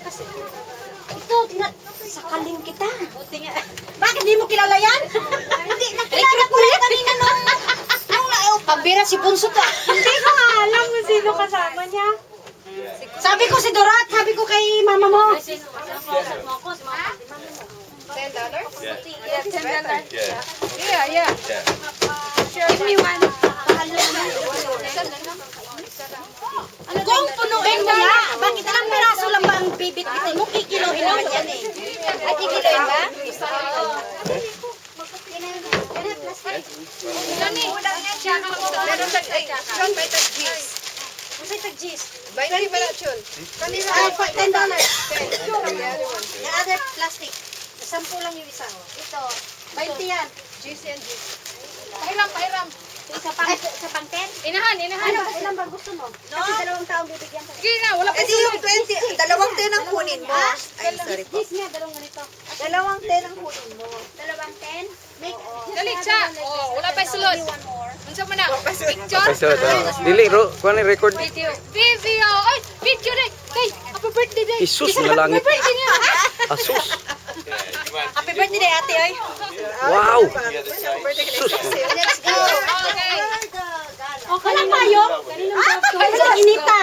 Ito, sakaling kita. Bakit di mo kilala yan? Hindi, nakilala ko rin kanina nung pambira si Bunso to. Hindi ko nga alam kung sino kasama niya. Sabi ko si Dorat, sabi ko kay mama mo. $10? Yeah. $10. Yeah. Yeah. Give me one. Kung punuin mo nga, bakit ilang piraso lang ba ang bibit-bitin mo? Kikilohin mo yan eh. Ay, kikilohin ba? John, may tag-gis. Masay tag-gis. $20 pala, John. Kanina, $10. $10. The other plastic. 10 lang yung isa. Ito. 20 yan. Gis and gis. Pahiram. Sa pang 10? Inahan. Ano? Ilan ba gusto mo? Kasi 2 taong bibigyan ka. Sige na, wala pa Kasi yung 20, dalawang 10 ang kunin mo. Ay, sorry po. Gis nga, dalawang ganito. Dalawang 10 ang kunin mo. 2 10? Make. Dali siya. Oh, wala pa sulod. Unsa man na? Picture? Pasod. Dili ro, kuan ni record. Video. Ay, video na. Kay, happy birthday day. Isus na langit. Happy birthday niya. Asus. Happy birthday day, ate, oy. Wow. Let's go. Okay. O, kalang tayo? Ay, sa inita.